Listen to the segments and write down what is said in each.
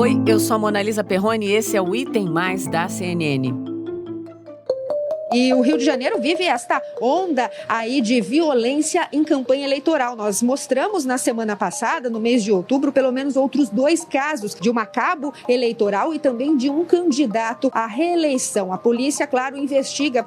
Oi, eu sou a Monalisa Perrone e esse é o Item Mais da CNN. E o Rio de Janeiro vive esta onda aí de violência em campanha eleitoral. Nós mostramos na semana passada, no mês de outubro, pelo menos outros 2 casos de uma cabo eleitoral e também de um candidato à reeleição. A polícia, claro, investiga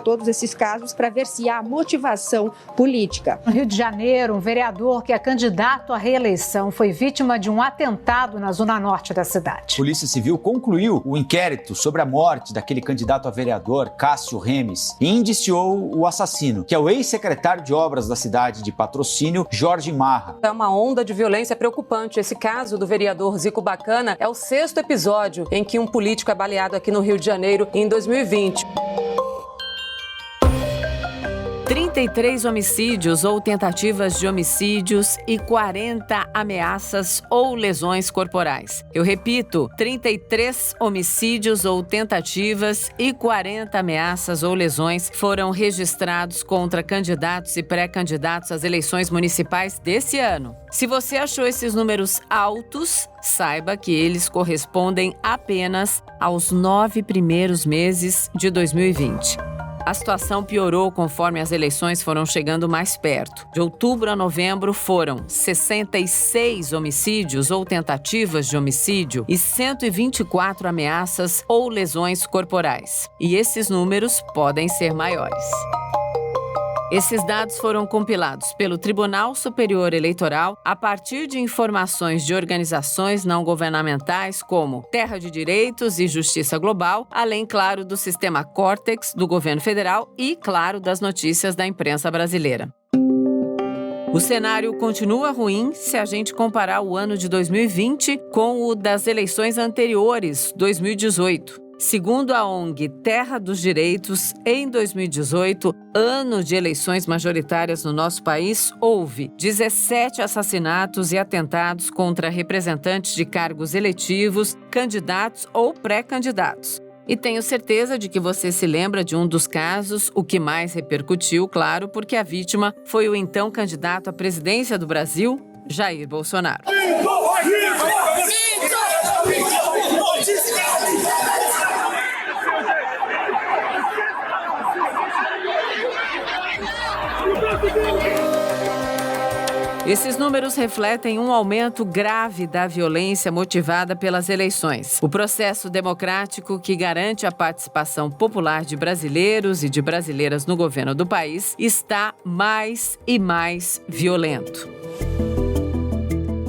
todos esses casos para ver se há motivação política. No Rio de Janeiro, um vereador que é candidato à reeleição foi vítima de um atentado na zona norte da cidade. A Polícia Civil concluiu o inquérito sobre a morte daquele candidato a vereador, Cássio Remes, e indiciou o assassino, que é o ex-secretário de obras da cidade de Patrocínio, Jorge Marra. É uma onda de violência preocupante. Esse caso do vereador Zico Bacana é o 6º episódio em que um político é baleado aqui no Rio de Janeiro em 2020. 33 homicídios ou tentativas de homicídios e 40 ameaças ou lesões corporais. Eu repito, 33 homicídios ou tentativas e 40 ameaças ou lesões foram registrados contra candidatos e pré-candidatos às eleições municipais desse ano. Se você achou esses números altos, saiba que eles correspondem apenas aos 9 primeiros meses de 2020. A situação piorou conforme as eleições foram chegando mais perto. De outubro a novembro foram 66 homicídios ou tentativas de homicídio e 124 ameaças ou lesões corporais. E esses números podem ser maiores. Esses dados foram compilados pelo Tribunal Superior Eleitoral a partir de informações de organizações não governamentais como Terra de Direitos e Justiça Global, além, claro, do sistema Córtex do governo federal e, claro, das notícias da imprensa brasileira. O cenário continua ruim se a gente comparar o ano de 2020 com o das eleições anteriores, 2018. Segundo a ONG Terra dos Direitos, em 2018, ano de eleições majoritárias no nosso país, houve 17 assassinatos e atentados contra representantes de cargos eletivos, candidatos ou pré-candidatos. E tenho certeza de que você se lembra de um dos casos, o que mais repercutiu, claro, porque a vítima foi o então candidato à presidência do Brasil, Jair Bolsonaro. Esses números refletem um aumento grave da violência motivada pelas eleições. O processo democrático que garante a participação popular de brasileiros e de brasileiras no governo do país está mais e mais violento.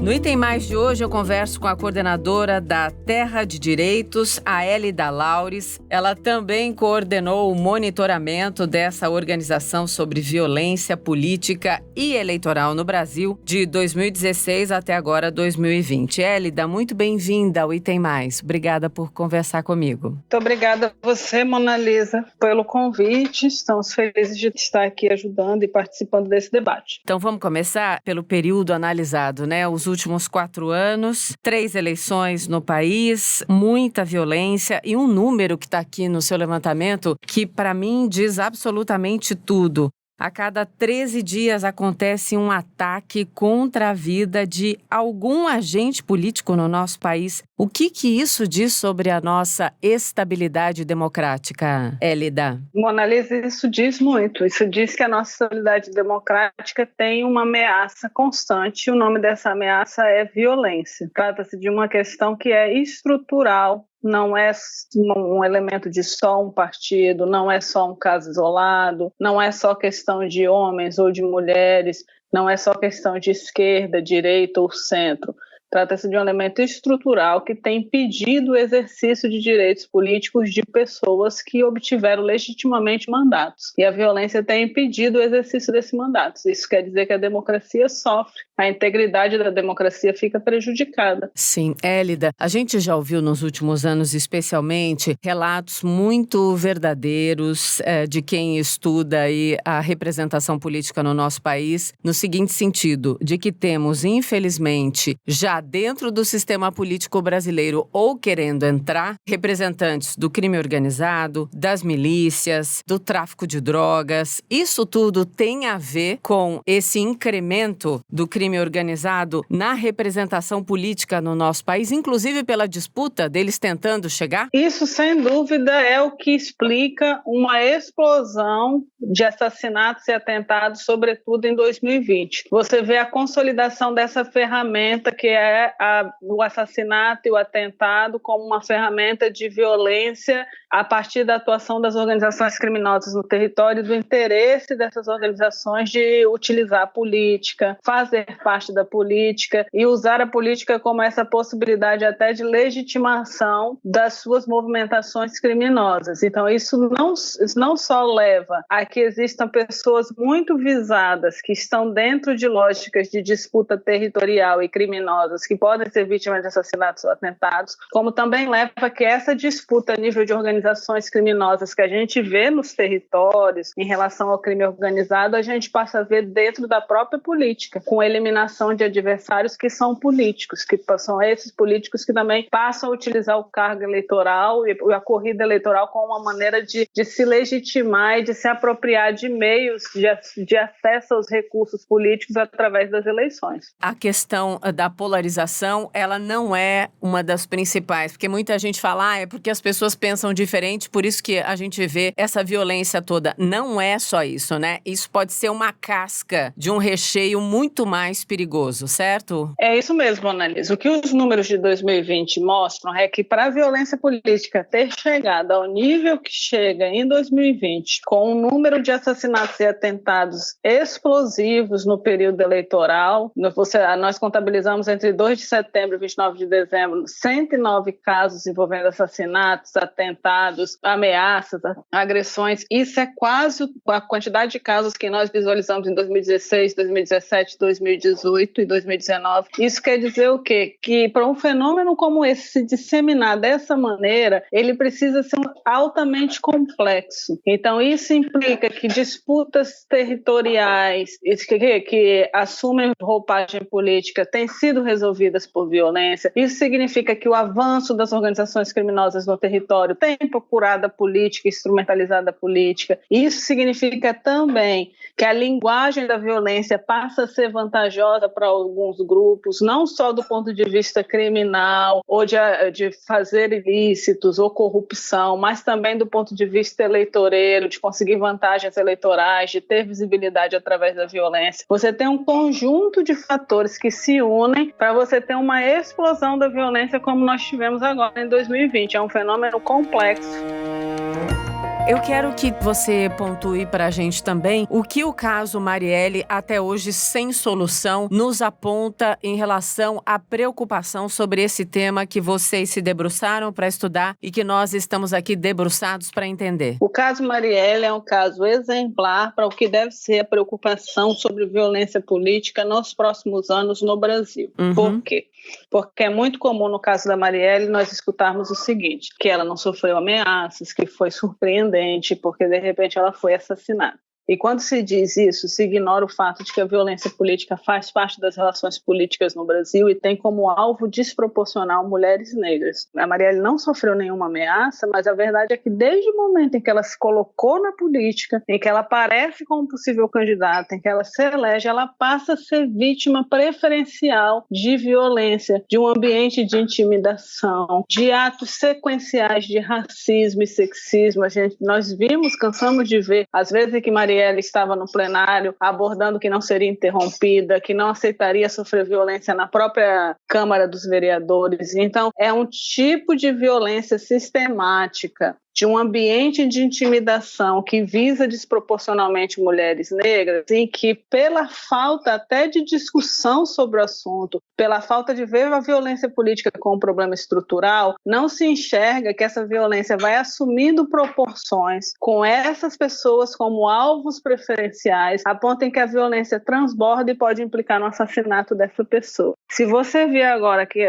No Item Mais de hoje, eu converso com a coordenadora da Terra de Direitos, a Elida Laures. Ela também coordenou o monitoramento dessa organização sobre violência política e eleitoral no Brasil de 2016 até agora 2020. Elida, muito bem-vinda ao Item Mais. Obrigada por conversar comigo. Muito obrigada a você, Monalisa, pelo convite. Estamos felizes de estar aqui ajudando e participando desse debate. Então vamos começar pelo período analisado, né? Os últimos 4 anos, 3 eleições no país, muita violência e um número que está aqui no seu levantamento que, para mim, diz absolutamente tudo. A cada 13 dias acontece um ataque contra a vida de algum agente político no nosso país. O que isso diz sobre a nossa estabilidade democrática, Elida? Monalisa, isso diz muito. Isso diz que a nossa estabilidade democrática tem uma ameaça constante. O nome dessa ameaça é violência. Trata-se de uma questão que é estrutural. Não é um elemento de só um partido, não é só um caso isolado, não é só questão de homens ou de mulheres, não é só questão de esquerda, direita ou centro. Trata-se de um elemento estrutural que tem impedido o exercício de direitos políticos de pessoas que obtiveram legitimamente mandatos. E a violência tem impedido o exercício desses mandatos. Isso quer dizer que a democracia sofre, a integridade da democracia fica prejudicada. Sim, Elida, a gente já ouviu nos últimos anos, especialmente, relatos muito verdadeiros de quem estuda aí a representação política no nosso país, no seguinte sentido, de que temos, infelizmente, já dentro do sistema político brasileiro ou querendo entrar, representantes do crime organizado, das milícias, do tráfico de drogas. Isso tudo tem a ver com esse incremento do crime organizado na representação política no nosso país, inclusive pela disputa deles tentando chegar? Isso, sem dúvida, é o que explica uma explosão de assassinatos e atentados, sobretudo em 2020. Você vê a consolidação dessa ferramenta que é o assassinato e o atentado como uma ferramenta de violência a partir da atuação das organizações criminosas no território e do interesse dessas organizações de utilizar a política, fazer parte da política e usar a política como essa possibilidade até de legitimação das suas movimentações criminosas. Então, isso não só leva a que existam pessoas muito visadas que estão dentro de lógicas de disputa territorial e criminosas que podem ser vítimas de assassinatos ou atentados, como também leva a que essa disputa a nível de organizações criminosas que a gente vê nos territórios em relação ao crime organizado, a gente passa a ver dentro da própria política, com a eliminação de adversários que são políticos, que são esses políticos que também passam a utilizar o cargo eleitoral e a corrida eleitoral como uma maneira de se legitimar e de se apropriar de meios de acesso aos recursos políticos através das eleições. A questão da polarização, ela não é uma das principais, porque muita gente fala, é porque as pessoas pensam diferente, por isso que a gente vê essa violência toda. Não é só isso, né? Isso pode ser uma casca de um recheio muito mais perigoso, certo? É isso mesmo, Annalise. O que os números de 2020 mostram é que para a violência política ter chegado ao nível que chega em 2020, com um número de assassinatos e atentados explosivos no período eleitoral, nós contabilizamos entre 2 de setembro e 29 de dezembro 109 casos envolvendo assassinatos, atentados, ameaças, agressões. Isso é quase a quantidade de casos que nós visualizamos em 2016, 2017, 2018 e 2019. Isso quer dizer o quê? Que para um fenômeno como esse se disseminar dessa maneira, ele precisa ser altamente complexo. Então, isso implica que disputas territoriais que assumem roupagem política têm sido resolvidas por violência. Isso significa que o avanço das organizações criminosas no território tem procurado a política, instrumentalizado a política. Isso significa também que a linguagem da violência passa a ser vantajosa para alguns grupos, não só do ponto de vista criminal ou de fazer ilícitos ou corrupção, mas também do ponto de vista eleitoreiro, de conseguir vantagens eleitorais, de ter visibilidade através da violência. Você tem um conjunto de fatores que se unem para você ter uma explosão da violência como nós tivemos agora em 2020. É um fenômeno complexo. Eu quero que você pontue para a gente também o que o caso Marielle, até hoje sem solução, nos aponta em relação à preocupação sobre esse tema que vocês se debruçaram para estudar e que nós estamos aqui debruçados para entender. O caso Marielle é um caso exemplar para o que deve ser a preocupação sobre violência política nos próximos anos no Brasil. Por quê? Porque é muito comum no caso da Marielle nós escutarmos o seguinte, que ela não sofreu ameaças, que foi surpreendente porque de repente ela foi assassinada. E quando se diz isso, se ignora o fato de que a violência política faz parte das relações políticas no Brasil e tem como alvo desproporcional mulheres negras. A Marielle não sofreu nenhuma ameaça, mas a verdade é que desde o momento em que ela se colocou na política, em que ela aparece como possível candidata, em que ela se elege, ela passa a ser vítima preferencial de violência, de um ambiente de intimidação, de atos sequenciais de racismo e sexismo. Nós cansamos de ver, às vezes, que Marielle estava no plenário abordando que não seria interrompida, que não aceitaria sofrer violência na própria Câmara dos Vereadores. Então, é um tipo de violência sistemática, de um ambiente de intimidação que visa desproporcionalmente mulheres negras e que, pela falta até de discussão sobre o assunto, pela falta de ver a violência política como um problema estrutural, não se enxerga que essa violência vai assumindo proporções com essas pessoas como alvos preferenciais, a ponto em que a violência transborda e pode implicar no assassinato dessa pessoa. Se você vê agora que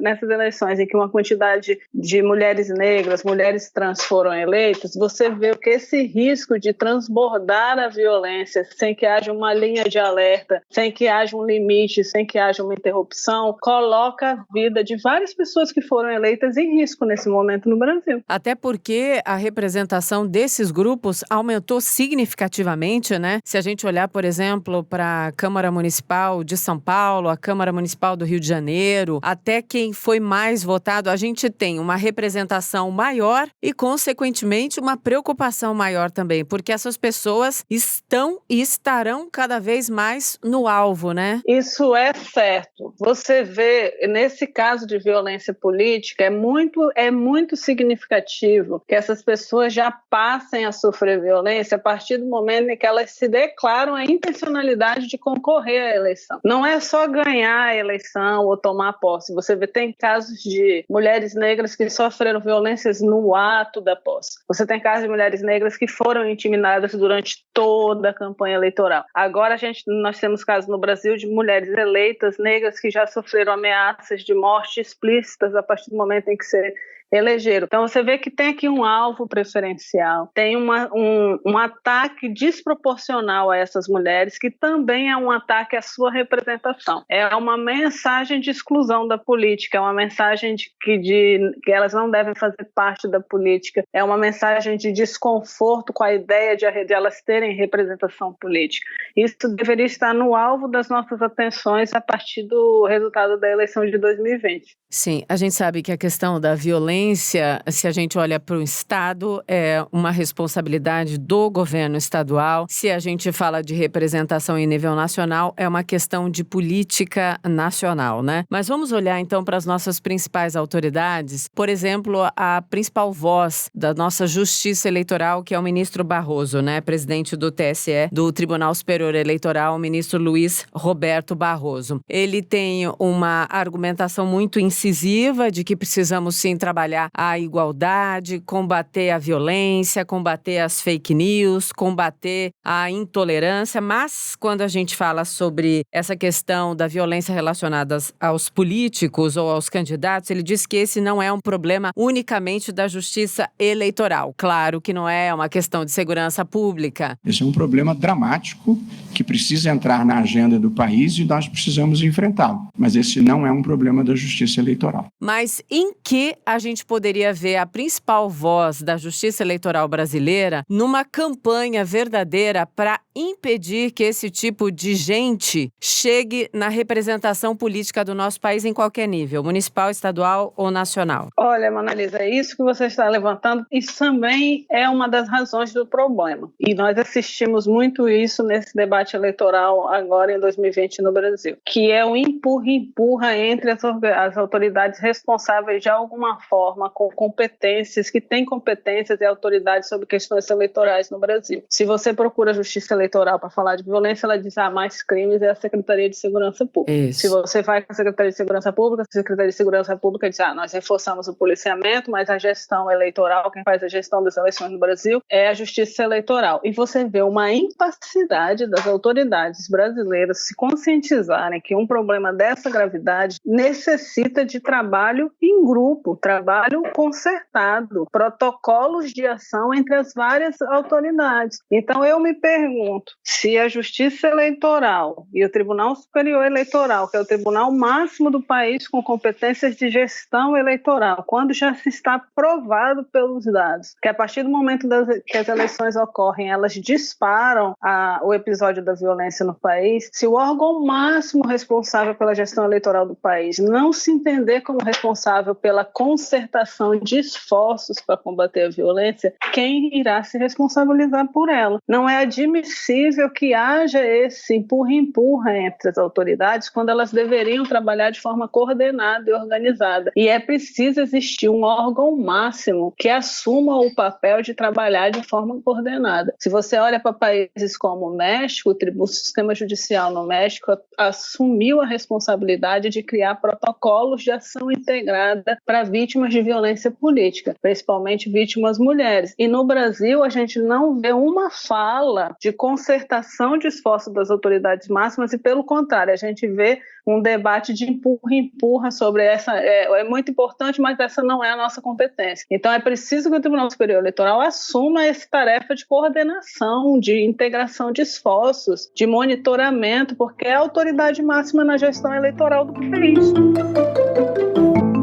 nessas eleições em que uma quantidade de mulheres negras, mulheres trans vítimas foram eleitas, você vê que esse risco de transbordar a violência sem que haja uma linha de alerta, sem que haja um limite, sem que haja uma interrupção, coloca a vida de várias pessoas que foram eleitas em risco nesse momento no Brasil. Até porque a representação desses grupos aumentou significativamente, né? Se a gente olhar, por exemplo, para a Câmara Municipal de São Paulo, a Câmara Municipal do Rio de Janeiro, até quem foi mais votado, a gente tem uma representação maior e, consequentemente, uma preocupação maior também, porque essas pessoas estão e estarão cada vez mais no alvo, né? Isso é certo. Você vê, nesse caso de violência política, é muito significativo que essas pessoas já passem a sofrer violência a partir do momento em que elas se declaram a intencionalidade de concorrer à eleição. Não é só ganhar a eleição ou tomar posse. Você vê, tem casos de mulheres negras que sofreram violências no ato da posse. Você tem casos de mulheres negras que foram intimidadas durante toda a campanha eleitoral. Agora nós temos casos no Brasil de mulheres eleitas negras que já sofreram ameaças de morte explícitas a partir do momento em que se elegeram. Então você vê que tem aqui um alvo preferencial, tem um ataque desproporcional a essas mulheres, que também é um ataque à sua representação. É uma mensagem de exclusão da política, é uma mensagem de que elas não devem fazer parte da política, é uma mensagem de desconforto com a ideia de elas terem representação política. Isso deveria estar no alvo das nossas atenções a partir do resultado da eleição de 2020. Sim, a gente sabe que a questão da violência, se a gente olha para o Estado, é uma responsabilidade do governo estadual. Se a gente fala de representação em nível nacional, é uma questão de política nacional, né? Mas vamos olhar então para as nossas principais autoridades. Por exemplo, a principal voz da nossa Justiça Eleitoral, que é o ministro Barroso, né? Presidente do TSE, do Tribunal Superior Eleitoral, o ministro Luiz Roberto Barroso. Ele tem uma argumentação muito incisiva de que precisamos sim trabalhar a igualdade, combater a violência, combater as fake news, combater a intolerância, mas quando a gente fala sobre essa questão da violência relacionada aos políticos ou aos candidatos, ele diz que esse não é um problema unicamente da justiça eleitoral. Claro que não é uma questão de segurança pública. Esse é um problema dramático que precisa entrar na agenda do país e nós precisamos enfrentá-lo. Mas esse não é um problema da justiça eleitoral. Mas em que a gente poderia ver a principal voz da justiça eleitoral brasileira numa campanha verdadeira para impedir que esse tipo de gente chegue na representação política do nosso país em qualquer nível, municipal, estadual ou nacional? Olha, Manalisa, é isso que você está levantando. Isso também é uma das razões do problema. E nós assistimos muito isso nesse debate eleitoral agora em 2020 no Brasil, que é o empurra-empurra entre as autoridades responsáveis de alguma forma com competências, que têm competências e autoridades sobre questões eleitorais no Brasil. Se você procura a Justiça Eleitoral para falar de violência, ela diz, mais crimes é a Secretaria de Segurança Pública. Isso. Se você vai com a Secretaria de Segurança Pública, a Secretaria de Segurança Pública diz, nós reforçamos o policiamento, mas a gestão eleitoral, quem faz a gestão das eleições no Brasil é a Justiça Eleitoral. E você vê uma incapacidade das autoridades brasileiras se conscientizarem que um problema dessa gravidade necessita de trabalho em grupo, trabalho concertado, protocolos de ação entre as várias autoridades. Então eu me pergunto, se a Justiça Eleitoral e o Tribunal Superior Eleitoral, que é o tribunal máximo do país com competências de gestão eleitoral, quando já se está provado pelos dados, que a partir do momento que as eleições ocorrem, elas disparam o episódio da violência no país, se o órgão máximo responsável pela gestão eleitoral do país não se entender como responsável pela concertação de esforços para combater a violência, quem irá se responsabilizar por ela? Não é admissível que haja esse empurra-empurra entre as autoridades quando elas deveriam trabalhar de forma coordenada e organizada. E é preciso existir um órgão máximo que assuma o papel de trabalhar de forma coordenada. Se você olha para países como o México, o sistema judicial no México assumiu a responsabilidade de criar protocolos de ação integrada para vítimas de violência política, principalmente vítimas mulheres. E no Brasil a gente não vê uma fala de concertação de esforços das autoridades máximas e, pelo contrário, a gente vê um debate de empurra-empurra sobre essa, é muito importante, mas essa não é a nossa competência. Então é preciso que o Tribunal Superior Eleitoral assuma essa tarefa de coordenação, de integração de esforços, de monitoramento, porque é a autoridade máxima na gestão eleitoral do país.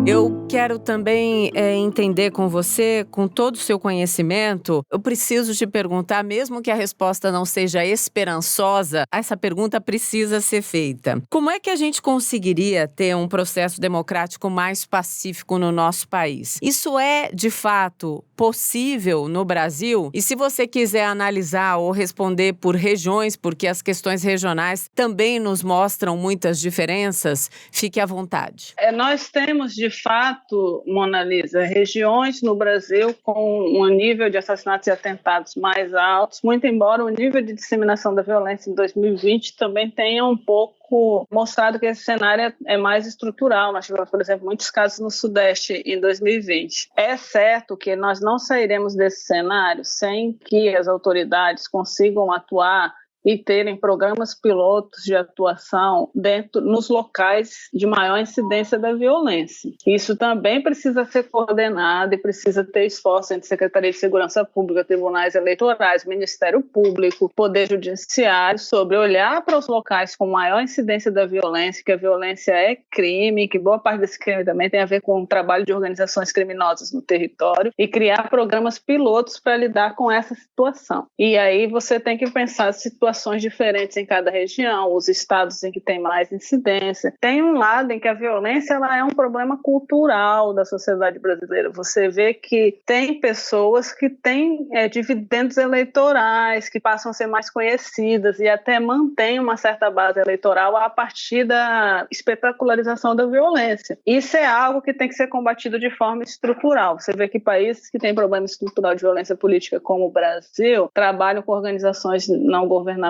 Eu quero também entender com você, com todo o seu conhecimento, eu preciso te perguntar, mesmo que a resposta não seja esperançosa, essa pergunta precisa ser feita. Como é que a gente conseguiria ter um processo democrático mais pacífico no nosso país? Isso é, de fato, possível no Brasil? E se você quiser analisar ou responder por regiões, porque as questões regionais também nos mostram muitas diferenças, fique à vontade. Nós temos, de fato, Mona Lisa, regiões no Brasil com um nível de assassinatos e atentados mais altos, muito embora o nível de disseminação da violência em 2020 também tenha um pouco mostrado que esse cenário é mais estrutural. Nós tivemos, por exemplo, muitos casos no Sudeste em 2020. É certo que nós não sairemos desse cenário sem que as autoridades consigam atuar e terem programas pilotos de atuação nos locais de maior incidência da violência. Isso também precisa ser coordenado e precisa ter esforço entre Secretaria de Segurança Pública, tribunais eleitorais, Ministério Público, Poder Judiciário, sobre olhar para os locais com maior incidência da violência, que a violência é crime, que boa parte desse crime também tem a ver com o trabalho de organizações criminosas no território, e criar programas pilotos para lidar com essa situação. E aí você tem que pensar situações diferentes em cada região, os estados em que tem mais incidência. Tem um lado em que a violência ela é um problema cultural da sociedade brasileira. Você vê que tem pessoas que têm dividendos eleitorais, que passam a ser mais conhecidas e até mantêm uma certa base eleitoral a partir da espetacularização da violência. Isso é algo que tem que ser combatido de forma estrutural. Você vê que países que têm problema estrutural de violência política, como o Brasil, trabalham com organizações não governamentais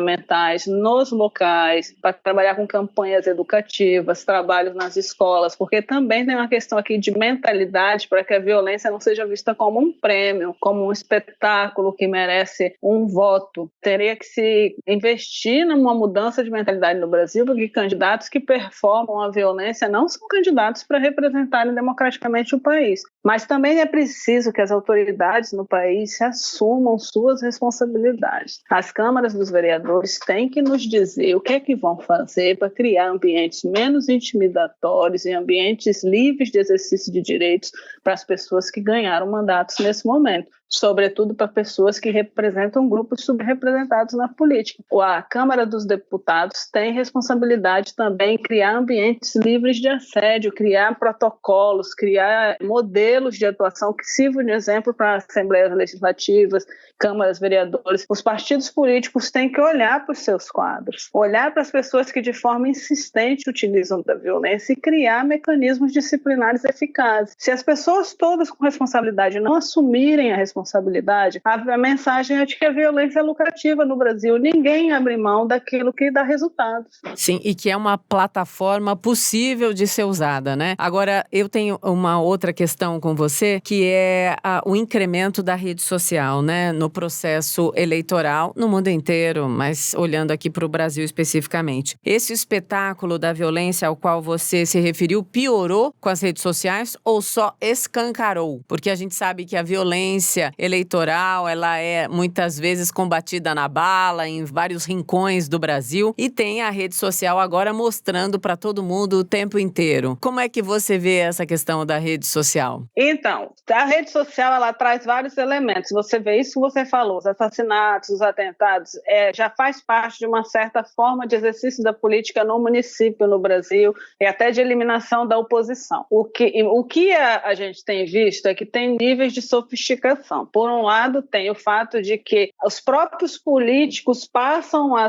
nos locais, para trabalhar com campanhas educativas, trabalhos nas escolas, porque também tem uma questão aqui de mentalidade para que a violência não seja vista como um prêmio, como um espetáculo que merece um voto. Teria que se investir numa mudança de mentalidade no Brasil, porque candidatos que performam a violência não são candidatos para representarem democraticamente o país. Mas também é preciso que as autoridades no país assumam suas responsabilidades. As câmaras dos vereadores têm que nos dizer o que é que vão fazer para criar ambientes menos intimidatórios e ambientes livres de exercício de direitos para as pessoas que ganharam mandatos nesse momento, sobretudo para pessoas que representam grupos subrepresentados na política. A Câmara dos Deputados tem responsabilidade também em criar ambientes livres de assédio, criar protocolos, criar modelos de atuação que sirvam de exemplo para assembleias legislativas, câmaras, vereadores. Os partidos políticos têm que olhar para os seus quadros, olhar para as pessoas que de forma insistente utilizam da violência e criar mecanismos disciplinares eficazes. Se as pessoas todas com responsabilidade não assumirem a responsabilidade, a mensagem é de que a violência é lucrativa no Brasil. Ninguém abre mão daquilo que dá resultados. Sim, e que é uma plataforma possível de ser usada, né? Agora, eu tenho uma outra questão com você, que é o incremento da rede social, né? No processo eleitoral, no mundo inteiro, mas olhando aqui para o Brasil especificamente. Esse espetáculo da violência ao qual você se referiu piorou com as redes sociais ou só escancarou? Porque a gente sabe que a violência eleitoral, ela é muitas vezes combatida na bala, em vários rincões do Brasil, e tem a rede social agora mostrando para todo mundo o tempo inteiro. Como é que você vê essa questão da rede social? Então, a rede social, ela traz vários elementos. Você vê isso que você falou, os assassinatos, os atentados, já faz parte de uma certa forma de exercício da política no município, no Brasil, e até de eliminação da oposição. O que a gente tem visto é que tem níveis de sofisticação. Por um lado, tem o fato de que os próprios políticos passam a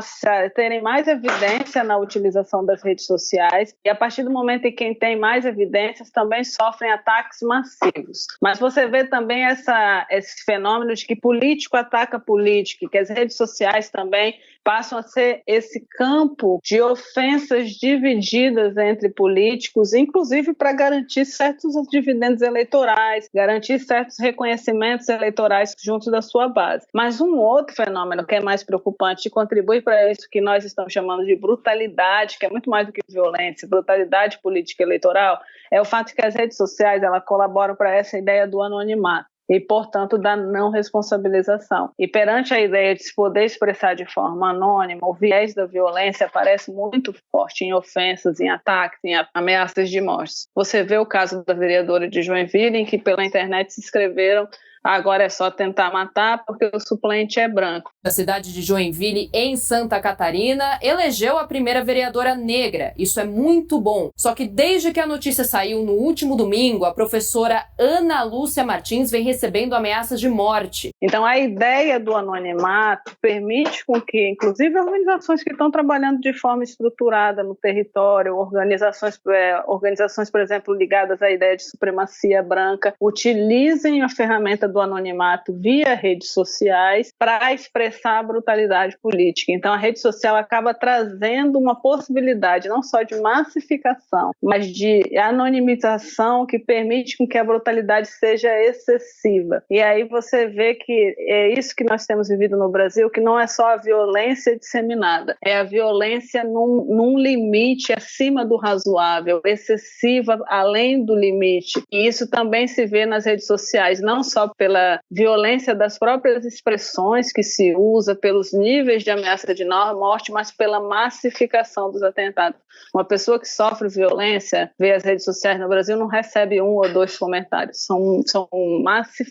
terem mais evidência na utilização das redes sociais, e a partir do momento em que quem tem mais evidências também sofrem ataques massivos. Mas você vê também esse fenômeno de que político ataca político, que as redes sociais também passam a ser esse campo de ofensas divididas entre políticos, inclusive para garantir certos dividendos eleitorais, garantir certos reconhecimentos eleitorais junto da sua base. Mas um outro fenômeno que é mais preocupante e contribui para isso que nós estamos chamando de brutalidade, que é muito mais do que violência, brutalidade política eleitoral, é o fato que as redes sociais elas colaboram para essa ideia do anonimato e, portanto, da não responsabilização. E perante a ideia de se poder expressar de forma anônima, o viés da violência aparece muito forte em ofensas, em ataques, em ameaças de morte. Você vê o caso da vereadora de Joinville, em que pela internet se escreveram: agora é só tentar matar porque o suplente é branco. A cidade de Joinville, em Santa Catarina, elegeu a primeira vereadora negra. Isso é muito bom. Só que desde que a notícia saiu no último domingo, a professora Ana Lúcia Martins vem recebendo ameaças de morte. Então a ideia do anonimato permite com que, inclusive, organizações que estão trabalhando de forma estruturada no território, organizações, por exemplo, ligadas à ideia de supremacia branca, utilizem a ferramenta do anonimato via redes sociais para expressar a brutalidade política. Então a rede social acaba trazendo uma possibilidade não só de massificação, mas de anonimização que permite com que a brutalidade seja excessiva. E aí você vê que é isso que nós temos vivido no Brasil, que não é só a violência disseminada, é a violência num limite acima do razoável, excessiva além do limite. E isso também se vê nas redes sociais, não só pela violência das próprias expressões que se usa, pelos níveis de ameaça de morte, mas pela massificação dos atentados. Uma pessoa que sofre violência, vê as redes sociais no Brasil, não recebe 1 ou 2 comentários.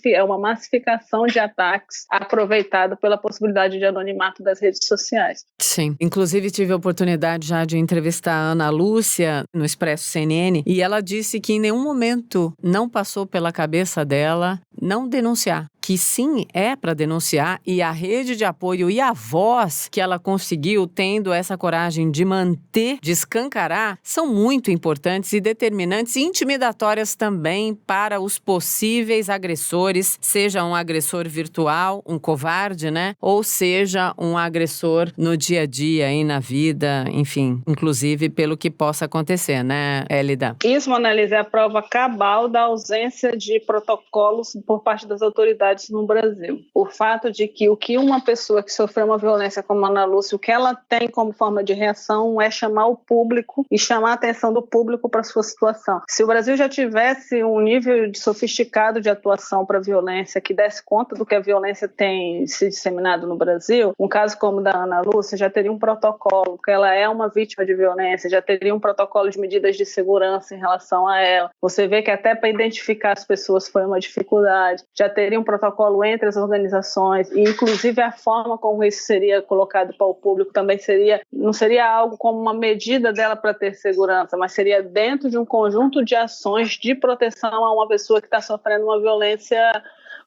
É uma massificação de ataques aproveitada pela possibilidade de anonimato das redes sociais. Sim. Inclusive, tive a oportunidade já de entrevistar a Ana Lúcia no Expresso CNN e ela disse que em nenhum momento não passou pela cabeça dela não denunciar. Que sim, é para denunciar, e a rede de apoio e a voz que ela conseguiu, tendo essa coragem de manter, de escancarar, são muito importantes e determinantes e intimidatórias também para os possíveis agressores, seja um agressor virtual, um covarde, né? Ou seja, um agressor no dia a dia e na vida, enfim, inclusive pelo que possa acontecer, né, Elida? Isso, Monalisa, é a prova cabal da ausência de protocolos por parte das autoridades no Brasil. O fato de que o que uma pessoa que sofreu uma violência como a Ana Lúcia, o que ela tem como forma de reação é chamar o público e chamar a atenção do público para a sua situação. Se o Brasil já tivesse um nível de sofisticado de atuação para a violência que desse conta do que a violência tem se disseminado no Brasil, um caso como o da Ana Lúcia já teria um protocolo, porque ela é uma vítima de violência, já teria um protocolo de medidas de segurança em relação a ela. Você vê que até para identificar as pessoas foi uma dificuldade, já teria um protocolo entre as organizações, e inclusive a forma como isso seria colocado para o público também não seria algo como uma medida dela para ter segurança, mas seria dentro de um conjunto de ações de proteção a uma pessoa que está sofrendo uma violência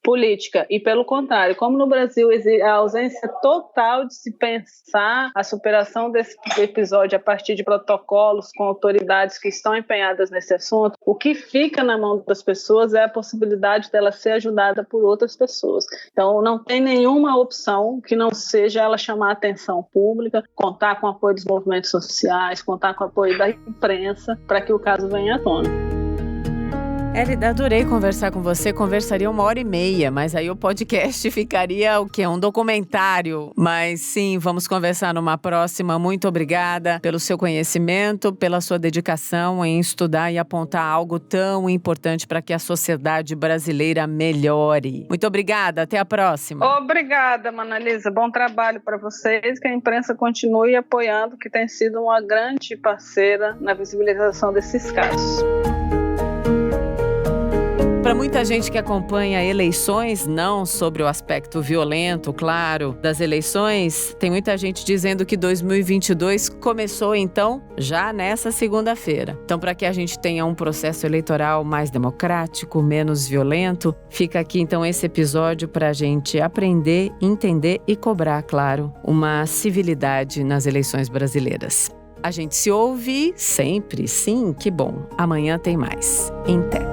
política. E pelo contrário, como no Brasil existe a ausência total de se pensar a superação desse episódio a partir de protocolos com autoridades que estão empenhadas nesse assunto, o que fica na mão das pessoas é a possibilidade dela ser ajudada por outras pessoas. Então não tem nenhuma opção que não seja ela chamar a atenção pública, contar com o apoio dos movimentos sociais, contar com o apoio da imprensa para que o caso venha à tona. Elida, adorei conversar com você, conversaria 1h30, mas aí o podcast ficaria o quê? Um documentário. Mas sim, vamos conversar numa próxima. Muito obrigada pelo seu conhecimento, pela sua dedicação em estudar e apontar algo tão importante para que a sociedade brasileira melhore. Muito obrigada, até a próxima. Obrigada, Monalisa. Bom trabalho para vocês, que a imprensa continue apoiando, que tem sido uma grande parceira na visibilização desses casos. Para muita gente que acompanha eleições, não sobre o aspecto violento, claro, das eleições, tem muita gente dizendo que 2022 começou, então, já nessa segunda-feira. Então, para que a gente tenha um processo eleitoral mais democrático, menos violento, fica aqui, então, esse episódio para a gente aprender, entender e cobrar, claro, uma civilidade nas eleições brasileiras. A gente se ouve sempre, sim, que bom. Amanhã tem mais. Em Té.